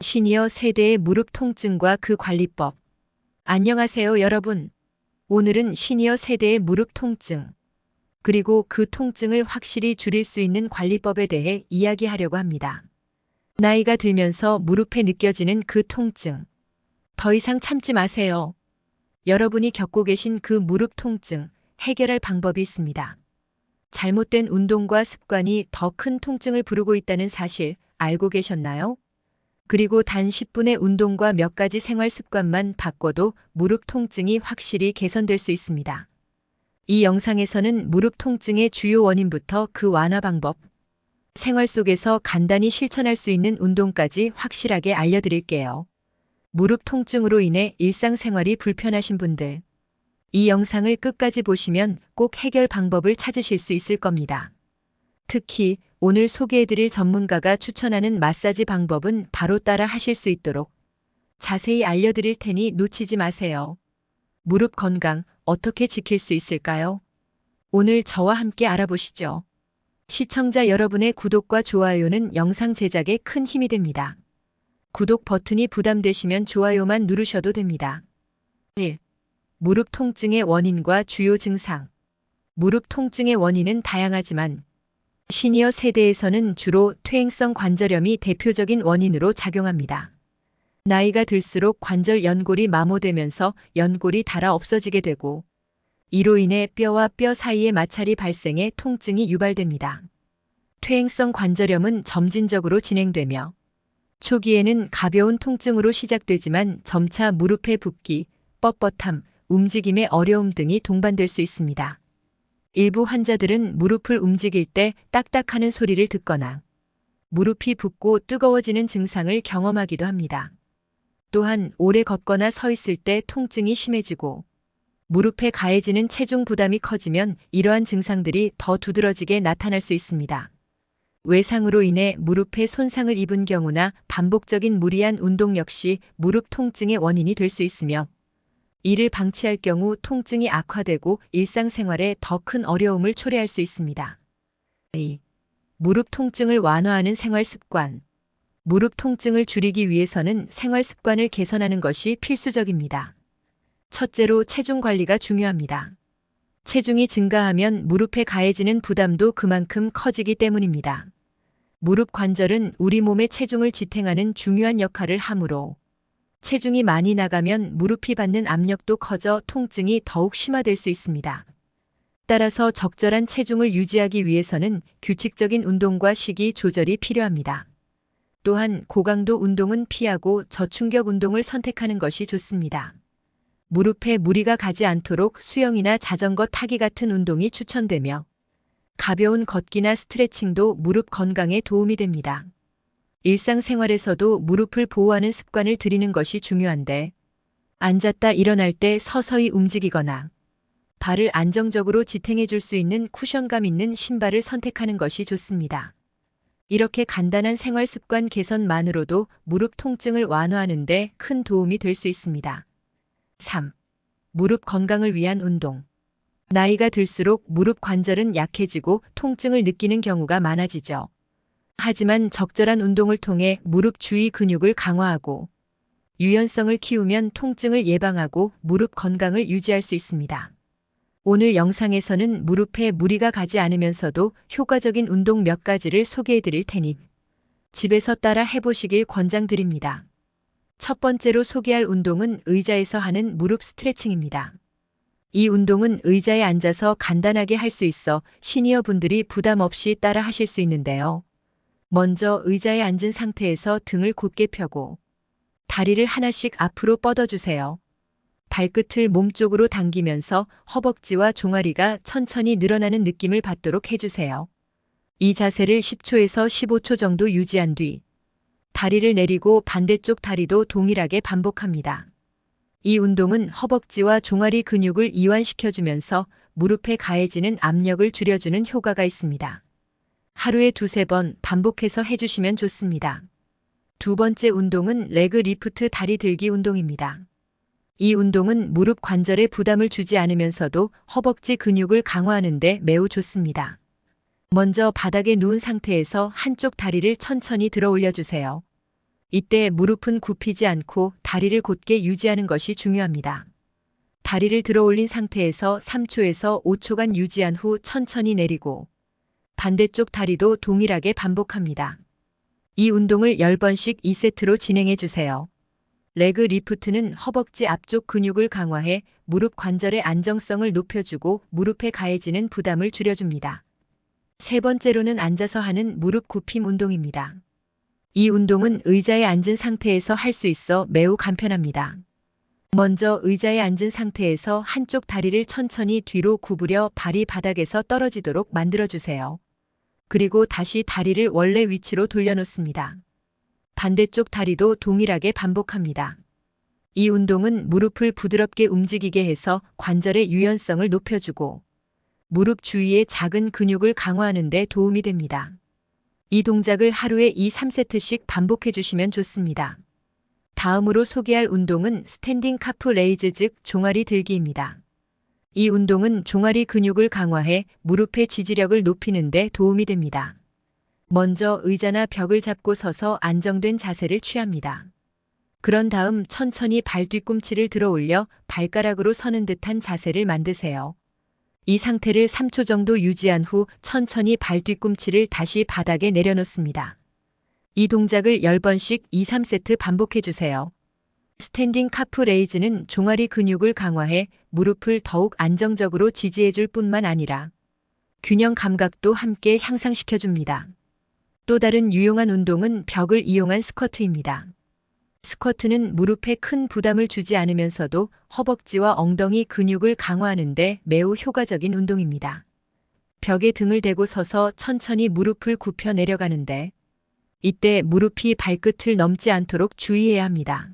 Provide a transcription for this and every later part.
시니어 세대의 무릎 통증과 그 관리법. 안녕하세요, 여러분. 오늘은 시니어 세대의 무릎 통증, 그리고 그 통증을 확실히 줄일 수 있는 관리법에 대해 이야기하려고 합니다. 나이가 들면서 무릎에 느껴지는 그 통증. 더 이상 참지 마세요. 여러분이 겪고 계신 그 무릎 통증, 해결할 방법이 있습니다. 잘못된 운동과 습관이 더 큰 통증을 부르고 있다는 사실 알고 계셨나요? 그리고 단 10분의 운동과 몇 가지 생활 습관만 바꿔도 무릎 통증이 확실히 개선될 수 있습니다. 이 영상에서는 무릎 통증의 주요 원인부터 그 완화 방법, 생활 속에서 간단히 실천할 수 있는 운동까지 확실하게 알려드릴게요. 무릎 통증으로 인해 일상생활이 불편하신 분들, 이 영상을 끝까지 보시면 꼭 해결 방법을 찾으실 수 있을 겁니다. 특히 오늘 소개해드릴 전문가가 추천하는 마사지 방법은 바로 따라 하실 수 있도록 자세히 알려드릴 테니 놓치지 마세요. 무릎 건강 어떻게 지킬 수 있을까요? 오늘 저와 함께 알아보시죠. 시청자 여러분의 구독과 좋아요는 영상 제작에 큰 힘이 됩니다. 구독 버튼이 부담되시면 좋아요만 누르셔도 됩니다. 1. 무릎 통증의 원인과 주요 증상. 무릎 통증의 원인은 다양하지만 시니어 세대에서는 주로 퇴행성 관절염이 대표적인 원인으로 작용합니다. 나이가 들수록 관절 연골이 마모되면서 연골이 닳아 없어지게 되고, 이로 인해 뼈와 뼈 사이의 마찰이 발생해 통증이 유발됩니다. 퇴행성 관절염은 점진적으로 진행되며 초기에는 가벼운 통증으로 시작되지만 점차 무릎의 붓기, 뻣뻣함, 움직임의 어려움 등이 동반될 수 있습니다. 일부 환자들은 무릎을 움직일 때 딱딱하는 소리를 듣거나 무릎이 붓고 뜨거워지는 증상을 경험하기도 합니다. 또한 오래 걷거나 서 있을 때 통증이 심해지고 무릎에 가해지는 체중 부담이 커지면 이러한 증상들이 더 두드러지게 나타날 수 있습니다. 외상으로 인해 무릎에 손상을 입은 경우나 반복적인 무리한 운동 역시 무릎 통증의 원인이 될 수 있으며, 이를 방치할 경우 통증이 악화되고 일상생활에 더 큰 어려움을 초래할 수 있습니다. 2. 무릎 통증을 완화하는 생활 습관. 무릎 통증을 줄이기 위해서는 생활 습관을 개선하는 것이 필수적입니다. 첫째로 체중 관리가 중요합니다. 체중이 증가하면 무릎에 가해지는 부담도 그만큼 커지기 때문입니다. 무릎 관절은 우리 몸의 체중을 지탱하는 중요한 역할을 하므로 체중이 많이 나가면 무릎이 받는 압력도 커져 통증이 더욱 심화될 수 있습니다. 따라서 적절한 체중을 유지하기 위해서는 규칙적인 운동과 식이 조절이 필요합니다. 또한 고강도 운동은 피하고 저충격 운동을 선택하는 것이 좋습니다. 무릎에 무리가 가지 않도록 수영이나 자전거 타기 같은 운동이 추천되며, 가벼운 걷기나 스트레칭도 무릎 건강에 도움이 됩니다. 일상생활에서도 무릎을 보호하는 습관을 들이는 것이 중요한데, 앉았다 일어날 때 서서히 움직이거나 발을 안정적으로 지탱해 줄 수 있는 쿠션감 있는 신발을 선택하는 것이 좋습니다. 이렇게 간단한 생활 습관 개선만으로도 무릎 통증을 완화하는 데 큰 도움이 될 수 있습니다. 3. 무릎 건강을 위한 운동. 나이가 들수록 무릎 관절은 약해지고 통증을 느끼는 경우가 많아지죠. 하지만 적절한 운동을 통해 무릎 주위 근육을 강화하고 유연성을 키우면 통증을 예방하고 무릎 건강을 유지할 수 있습니다. 오늘 영상에서는 무릎에 무리가 가지 않으면서도 효과적인 운동 몇 가지를 소개해 드릴 테니 집에서 따라 해보시길 권장드립니다. 첫 번째로 소개할 운동은 의자에서 하는 무릎 스트레칭입니다. 이 운동은 의자에 앉아서 간단하게 할 수 있어 시니어 분들이 부담 없이 따라 하실 수 있는데요. 먼저 의자에 앉은 상태에서 등을 곧게 펴고 다리를 하나씩 앞으로 뻗어주세요. 발끝을 몸쪽으로 당기면서 허벅지와 종아리가 천천히 늘어나는 느낌을 받도록 해주세요. 이 자세를 10초에서 15초 정도 유지한 뒤 다리를 내리고 반대쪽 다리도 동일하게 반복합니다. 이 운동은 허벅지와 종아리 근육을 이완시켜주면서 무릎에 가해지는 압력을 줄여주는 효과가 있습니다. 하루에 2~3번 반복해서 해주시면 좋습니다. 두 번째 운동은 레그 리프트 다리 들기 운동입니다. 이 운동은 무릎 관절에 부담을 주지 않으면서도 허벅지 근육을 강화하는 데 매우 좋습니다. 먼저 바닥에 누운 상태에서 한쪽 다리를 천천히 들어 올려주세요. 이때 무릎은 굽히지 않고 다리를 곧게 유지하는 것이 중요합니다. 다리를 들어 올린 상태에서 3초에서 5초간 유지한 후 천천히 내리고 반대쪽 다리도 동일하게 반복합니다. 이 운동을 10번씩 2세트로 진행해 주세요. 레그 리프트는 허벅지 앞쪽 근육을 강화해 무릎 관절의 안정성을 높여주고 무릎에 가해지는 부담을 줄여줍니다. 세 번째로는 앉아서 하는 무릎 굽힘 운동입니다. 이 운동은 의자에 앉은 상태에서 할 수 있어 매우 간편합니다. 먼저 의자에 앉은 상태에서 한쪽 다리를 천천히 뒤로 구부려 발이 바닥에서 떨어지도록 만들어주세요. 그리고 다시 다리를 원래 위치로 돌려놓습니다. 반대쪽 다리도 동일하게 반복합니다. 이 운동은 무릎을 부드럽게 움직이게 해서 관절의 유연성을 높여주고 무릎 주위의 작은 근육을 강화하는 데 도움이 됩니다. 이 동작을 하루에 2~3세트씩 반복해 주시면 좋습니다. 다음으로 소개할 운동은 스탠딩 카프 레이즈 즉 종아리 들기입니다. 이 운동은 종아리 근육을 강화해 무릎의 지지력을 높이는 데 도움이 됩니다. 먼저 의자나 벽을 잡고 서서 안정된 자세를 취합니다. 그런 다음 천천히 발 뒤꿈치를 들어 올려 발가락으로 서는 듯한 자세를 만드세요. 이 상태를 3초 정도 유지한 후 천천히 발 뒤꿈치를 다시 바닥에 내려놓습니다. 이 동작을 10번씩 2~3세트 반복해 주세요. 스탠딩 카프 레이즈는 종아리 근육을 강화해 무릎을 더욱 안정적으로 지지해 줄 뿐만 아니라 균형 감각도 함께 향상시켜 줍니다. 또 다른 유용한 운동은 벽을 이용한 스쿼트입니다. 스쿼트는 무릎에 큰 부담을 주지 않으면서도 허벅지와 엉덩이 근육을 강화하는 데 매우 효과적인 운동입니다. 벽에 등을 대고 서서 천천히 무릎을 굽혀 내려가는데 이때 무릎이 발끝을 넘지 않도록 주의해야 합니다.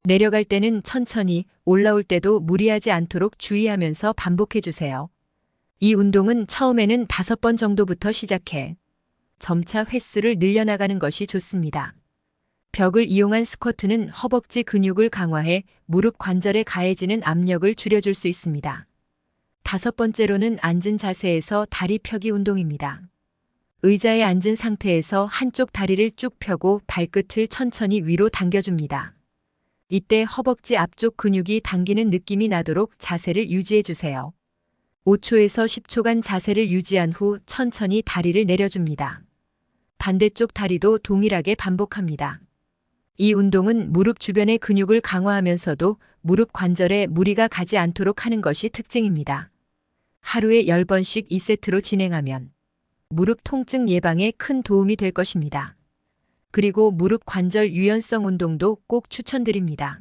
내려갈 때는 천천히, 올라올 때도 무리하지 않도록 주의하면서 반복해 주세요. 이 운동은 처음에는 5번 정도부터 시작해 점차 횟수를 늘려나가는 것이 좋습니다. 벽을 이용한 스쿼트는 허벅지 근육을 강화해 무릎 관절에 가해지는 압력을 줄여줄 수 있습니다. 5번째로는 앉은 자세에서 다리 펴기 운동입니다. 의자에 앉은 상태에서 한쪽 다리를 쭉 펴고 발끝을 천천히 위로 당겨줍니다. 이때 허벅지 앞쪽 근육이 당기는 느낌이 나도록 자세를 유지해 주세요. 5초에서 10초간 자세를 유지한 후 천천히 다리를 내려줍니다. 반대쪽 다리도 동일하게 반복합니다. 이 운동은 무릎 주변의 근육을 강화하면서도 무릎 관절에 무리가 가지 않도록 하는 것이 특징입니다. 하루에 10번씩 2세트로 진행하면 무릎 통증 예방에 큰 도움이 될 것입니다. 그리고 무릎 관절 유연성 운동도 꼭 추천드립니다.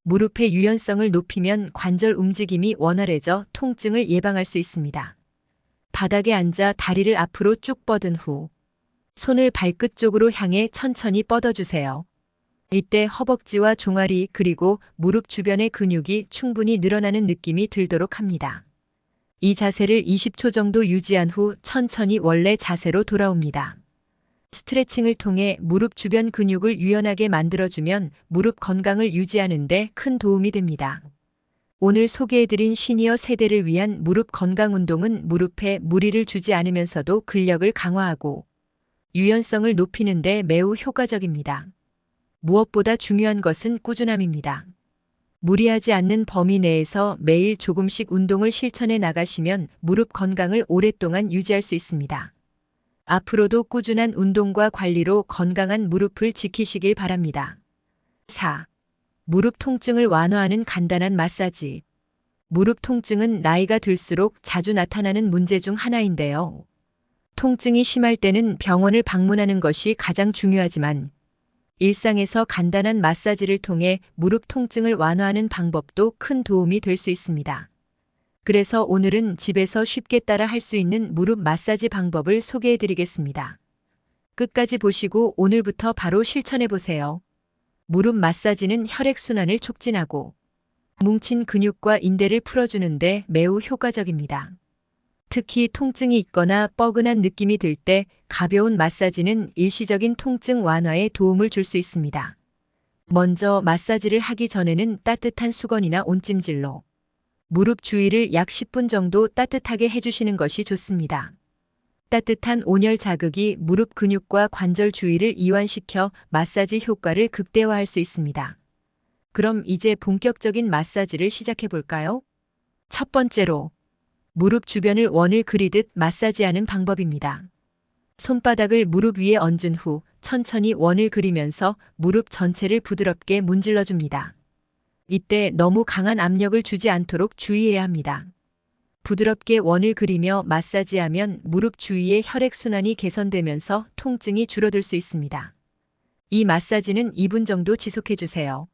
무릎의 유연성을 높이면 관절 움직임이 원활해져 통증을 예방할 수 있습니다. 바닥에 앉아 다리를 앞으로 쭉 뻗은 후 손을 발끝 쪽으로 향해 천천히 뻗어주세요. 이때 허벅지와 종아리 그리고 무릎 주변의 근육이 충분히 늘어나는 느낌이 들도록 합니다. 이 자세를 20초 정도 유지한 후 천천히 원래 자세로 돌아옵니다. 스트레칭을 통해 무릎 주변 근육을 유연하게 만들어주면 무릎 건강을 유지하는 데 큰 도움이 됩니다. 오늘 소개해드린 시니어 세대를 위한 무릎 건강 운동은 무릎에 무리를 주지 않으면서도 근력을 강화하고 유연성을 높이는 데 매우 효과적입니다. 무엇보다 중요한 것은 꾸준함입니다. 무리하지 않는 범위 내에서 매일 조금씩 운동을 실천해 나가시면 무릎 건강을 오랫동안 유지할 수 있습니다. 앞으로도 꾸준한 운동과 관리로 건강한 무릎을 지키시길 바랍니다. 4. 무릎 통증을 완화하는 간단한 마사지. 무릎 통증은 나이가 들수록 자주 나타나는 문제 중 하나인데요. 통증이 심할 때는 병원을 방문하는 것이 가장 중요하지만 일상에서 간단한 마사지를 통해 무릎 통증을 완화하는 방법도 큰 도움이 될 수 있습니다. 그래서 오늘은 집에서 쉽게 따라 할 수 있는 무릎 마사지 방법을 소개해 드리겠습니다. 끝까지 보시고 오늘부터 바로 실천해 보세요. 무릎 마사지는 혈액순환을 촉진하고 뭉친 근육과 인대를 풀어주는데 매우 효과적입니다. 특히 통증이 있거나 뻐근한 느낌이 들 때 가벼운 마사지는 일시적인 통증 완화에 도움을 줄 수 있습니다. 먼저 마사지를 하기 전에는 따뜻한 수건이나 온찜질로 무릎 주위를 약 10분 정도 따뜻하게 해주시는 것이 좋습니다. 따뜻한 온열 자극이 무릎 근육과 관절 주위를 이완시켜 마사지 효과를 극대화할 수 있습니다. 그럼 이제 본격적인 마사지를 시작해 볼까요? 첫 번째로 무릎 주변을 원을 그리듯 마사지하는 방법입니다. 손바닥을 무릎 위에 얹은 후 천천히 원을 그리면서 무릎 전체를 부드럽게 문질러 줍니다. 이때 너무 강한 압력을 주지 않도록 주의해야 합니다. 부드럽게 원을 그리며 마사지하면 무릎 주위의 혈액순환이 개선되면서 통증이 줄어들 수 있습니다. 이 마사지는 2분 정도 지속해 주세요.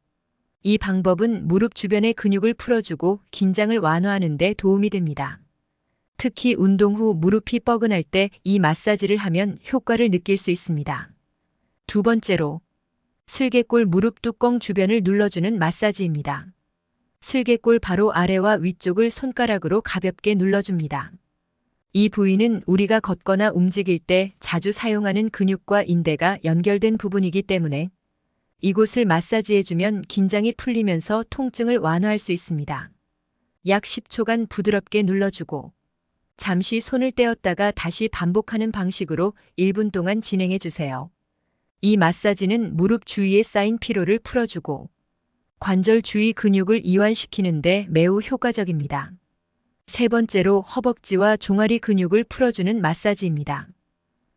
이 방법은 무릎 주변의 근육을 풀어주고 긴장을 완화하는 데 도움이 됩니다. 특히 운동 후 무릎이 뻐근할 때 이 마사지를 하면 효과를 느낄 수 있습니다. 두 번째로 슬개골 무릎 뚜껑 주변을 눌러주는 마사지입니다. 슬개골 바로 아래와 위쪽을 손가락으로 가볍게 눌러줍니다. 이 부위는 우리가 걷거나 움직일 때 자주 사용하는 근육과 인대가 연결된 부분이기 때문에 이곳을 마사지해주면 긴장이 풀리면서 통증을 완화할 수 있습니다. 약 10초간 부드럽게 눌러주고 잠시 손을 떼었다가 다시 반복하는 방식으로 1분 동안 진행해 주세요. 이 마사지는 무릎 주위에 쌓인 피로를 풀어주고 관절 주위 근육을 이완시키는데 매우 효과적입니다. 세 번째로 허벅지와 종아리 근육을 풀어주는 마사지입니다.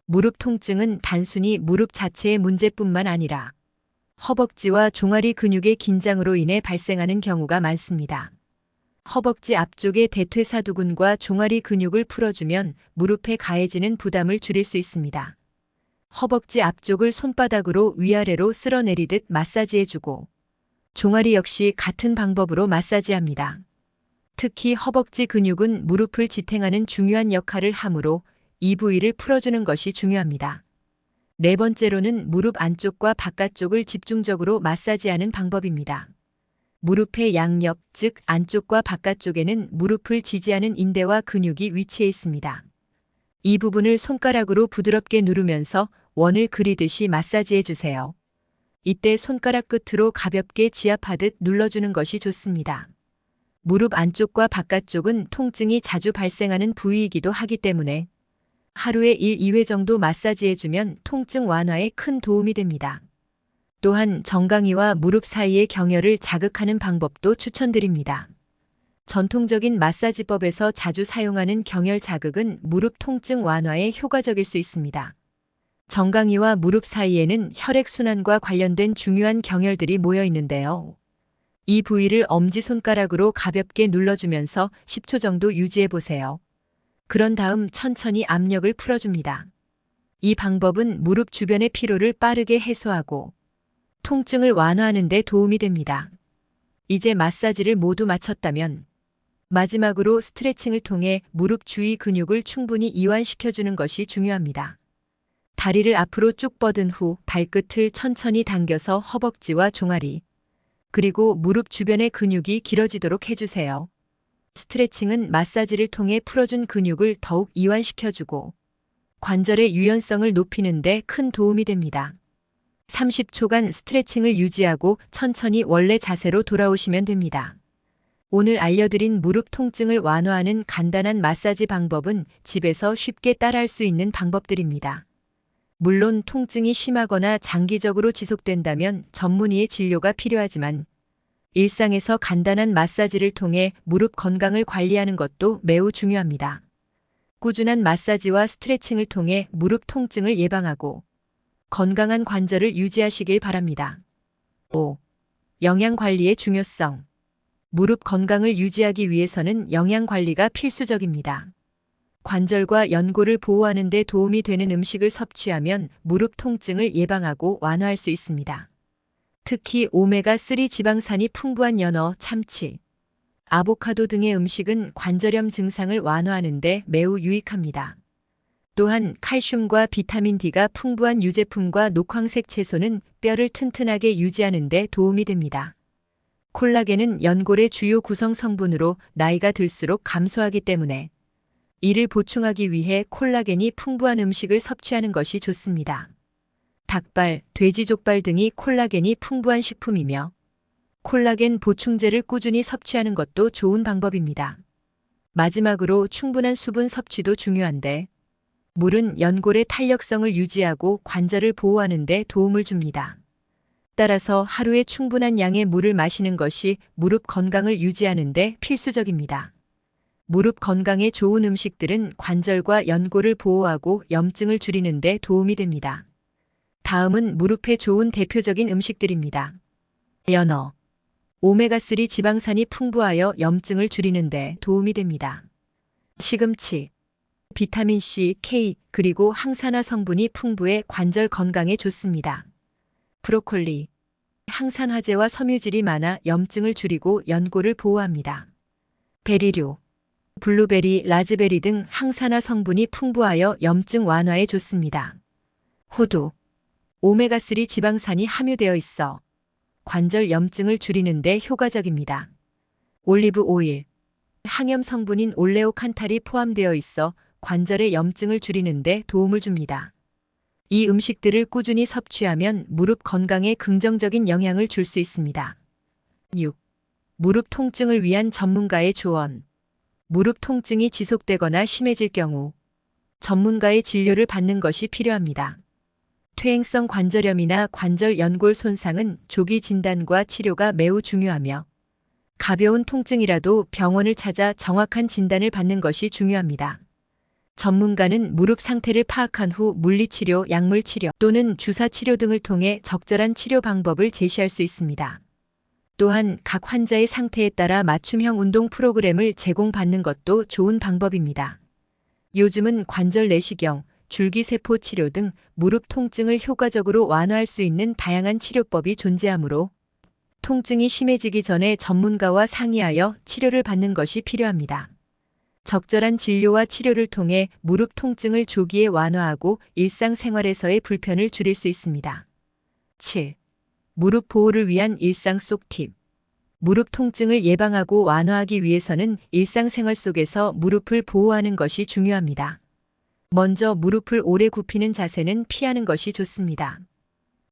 무릎 통증은 단순히 무릎 자체의 문제뿐만 아니라 허벅지와 종아리 근육의 긴장으로 인해 발생하는 경우가 많습니다. 허벅지 앞쪽의 대퇴사두근과 종아리 근육을 풀어주면 무릎에 가해지는 부담을 줄일 수 있습니다. 허벅지 앞쪽을 손바닥으로 위아래로 쓸어내리듯 마사지해주고 종아리 역시 같은 방법으로 마사지합니다. 특히 허벅지 근육은 무릎을 지탱하는 중요한 역할을 하므로 이 부위를 풀어주는 것이 중요합니다. 네 번째로는 무릎 안쪽과 바깥쪽을 집중적으로 마사지하는 방법입니다. 무릎의 양옆, 즉 안쪽과 바깥쪽에는 무릎을 지지하는 인대와 근육이 위치해 있습니다. 이 부분을 손가락으로 부드럽게 누르면서 원을 그리듯이 마사지해 주세요. 이때 손가락 끝으로 가볍게 지압하듯 눌러주는 것이 좋습니다. 무릎 안쪽과 바깥쪽은 통증이 자주 발생하는 부위이기도 하기 때문에 하루에 1, 2회 정도 마사지해주면 통증 완화에 큰 도움이 됩니다. 또한 정강이와 무릎 사이의 경혈을 자극하는 방법도 추천드립니다. 전통적인 마사지법에서 자주 사용하는 경혈 자극은 무릎 통증 완화에 효과적일 수 있습니다. 정강이와 무릎 사이에는 혈액순환과 관련된 중요한 경혈들이 모여 있는데요. 이 부위를 엄지손가락으로 가볍게 눌러주면서 10초 정도 유지해 보세요. 그런 다음 천천히 압력을 풀어줍니다. 이 방법은 무릎 주변의 피로를 빠르게 해소하고 통증을 완화하는 데 도움이 됩니다. 이제 마사지를 모두 마쳤다면 마지막으로 스트레칭을 통해 무릎 주위 근육을 충분히 이완시켜주는 것이 중요합니다. 다리를 앞으로 쭉 뻗은 후 발끝을 천천히 당겨서 허벅지와 종아리, 그리고 무릎 주변의 근육이 길어지도록 해주세요. 스트레칭은 마사지를 통해 풀어준 근육을 더욱 이완시켜주고 관절의 유연성을 높이는 데 큰 도움이 됩니다. 30초간 스트레칭을 유지하고 천천히 원래 자세로 돌아오시면 됩니다. 오늘 알려드린 무릎 통증을 완화하는 간단한 마사지 방법은 집에서 쉽게 따라할 수 있는 방법들입니다. 물론 통증이 심하거나 장기적으로 지속된다면 전문의의 진료가 필요하지만 일상에서 간단한 마사지를 통해 무릎 건강을 관리하는 것도 매우 중요합니다. 꾸준한 마사지와 스트레칭을 통해 무릎 통증을 예방하고 건강한 관절을 유지하시길 바랍니다. 5. 영양 관리의 중요성. 무릎 건강을 유지하기 위해서는 영양 관리가 필수적입니다. 관절과 연골을 보호하는 데 도움이 되는 음식을 섭취하면 무릎 통증을 예방하고 완화할 수 있습니다. 특히 오메가3 지방산이 풍부한 연어, 참치, 아보카도 등의 음식은 관절염 증상을 완화하는 데 매우 유익합니다. 또한 칼슘과 비타민 D가 풍부한 유제품과 녹황색 채소는 뼈를 튼튼하게 유지하는 데 도움이 됩니다. 콜라겐은 연골의 주요 구성 성분으로 나이가 들수록 감소하기 때문에 이를 보충하기 위해 콜라겐이 풍부한 음식을 섭취하는 것이 좋습니다. 닭발, 돼지족발 등이 콜라겐이 풍부한 식품이며 콜라겐 보충제를 꾸준히 섭취하는 것도 좋은 방법입니다. 마지막으로 충분한 수분 섭취도 중요한데 물은 연골의 탄력성을 유지하고 관절을 보호하는 데 도움을 줍니다. 따라서 하루에 충분한 양의 물을 마시는 것이 무릎 건강을 유지하는 데 필수적입니다. 무릎 건강에 좋은 음식들은 관절과 연골을 보호하고 염증을 줄이는 데 도움이 됩니다. 다음은 무릎에 좋은 대표적인 음식들입니다. 연어. 오메가3 지방산이 풍부하여 염증을 줄이는 데 도움이 됩니다. 시금치. 비타민C, K, 그리고 항산화 성분이 풍부해 관절 건강에 좋습니다. 브로콜리. 항산화제와 섬유질이 많아 염증을 줄이고 연골을 보호합니다. 베리류. 블루베리, 라즈베리 등 항산화 성분이 풍부하여 염증 완화에 좋습니다. 호두. 오메가3 지방산이 함유되어 있어 관절 염증을 줄이는 데 효과적입니다. 올리브 오일. 항염 성분인 올레오칸탈이 포함되어 있어 관절의 염증을 줄이는 데 도움을 줍니다. 이 음식들을 꾸준히 섭취하면 무릎 건강에 긍정적인 영향을 줄 수 있습니다. 6. 무릎 통증을 위한 전문가의 조언. 무릎 통증이 지속되거나 심해질 경우 전문가의 진료를 받는 것이 필요합니다. 퇴행성 관절염이나 관절 연골 손상은 조기 진단과 치료가 매우 중요하며 가벼운 통증이라도 병원을 찾아 정확한 진단을 받는 것이 중요합니다. 전문가는 무릎 상태를 파악한 후 물리치료, 약물치료 또는 주사치료 등을 통해 적절한 치료 방법을 제시할 수 있습니다. 또한 각 환자의 상태에 따라 맞춤형 운동 프로그램을 제공받는 것도 좋은 방법입니다. 요즘은 관절 내시경, 줄기세포 치료 등 무릎 통증을 효과적으로 완화할 수 있는 다양한 치료법이 존재하므로 통증이 심해지기 전에 전문가와 상의하여 치료를 받는 것이 필요합니다. 적절한 진료와 치료를 통해 무릎 통증을 조기에 완화하고 일상생활에서의 불편을 줄일 수 있습니다. 7. 무릎 보호를 위한 일상 속 팁. 무릎 통증을 예방하고 완화하기 위해서는 일상생활 속에서 무릎을 보호하는 것이 중요합니다. 먼저 무릎을 오래 굽히는 자세는 피하는 것이 좋습니다.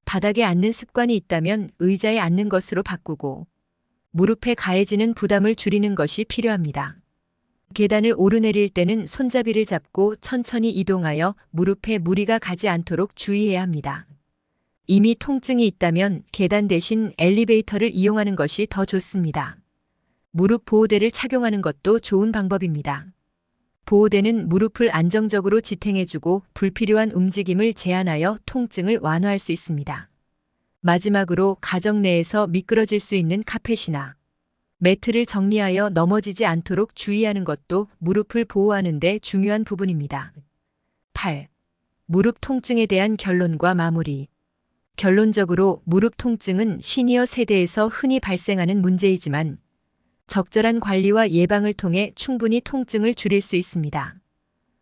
바닥에 앉는 습관이 있다면 의자에 앉는 것으로 바꾸고 무릎에 가해지는 부담을 줄이는 것이 필요합니다. 계단을 오르내릴 때는 손잡이를 잡고 천천히 이동하여 무릎에 무리가 가지 않도록 주의해야 합니다. 이미 통증이 있다면 계단 대신 엘리베이터를 이용하는 것이 더 좋습니다. 무릎 보호대를 착용하는 것도 좋은 방법입니다. 보호대는 무릎을 안정적으로 지탱해주고 불필요한 움직임을 제한하여 통증을 완화할 수 있습니다. 마지막으로 가정 내에서 미끄러질 수 있는 카펫이나 매트를 정리하여 넘어지지 않도록 주의하는 것도 무릎을 보호하는 데 중요한 부분입니다. 8. 무릎 통증에 대한 결론과 마무리. 결론적으로 무릎 통증은 시니어 세대에서 흔히 발생하는 문제이지만 적절한 관리와 예방을 통해 충분히 통증을 줄일 수 있습니다.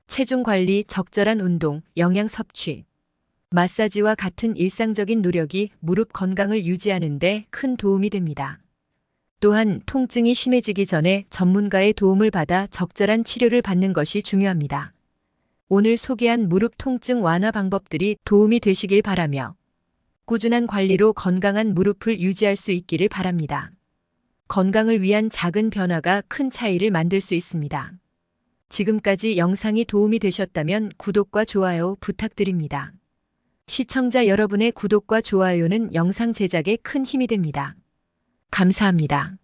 체중 관리, 적절한 운동, 영양 섭취, 마사지와 같은 일상적인 노력이 무릎 건강을 유지하는 데 큰 도움이 됩니다. 또한 통증이 심해지기 전에 전문가의 도움을 받아 적절한 치료를 받는 것이 중요합니다. 오늘 소개한 무릎 통증 완화 방법들이 도움이 되시길 바라며 꾸준한 관리로 건강한 무릎을 유지할 수 있기를 바랍니다. 건강을 위한 작은 변화가 큰 차이를 만들 수 있습니다. 지금까지 영상이 도움이 되셨다면 구독과 좋아요 부탁드립니다. 시청자 여러분의 구독과 좋아요는 영상 제작에 큰 힘이 됩니다. 감사합니다.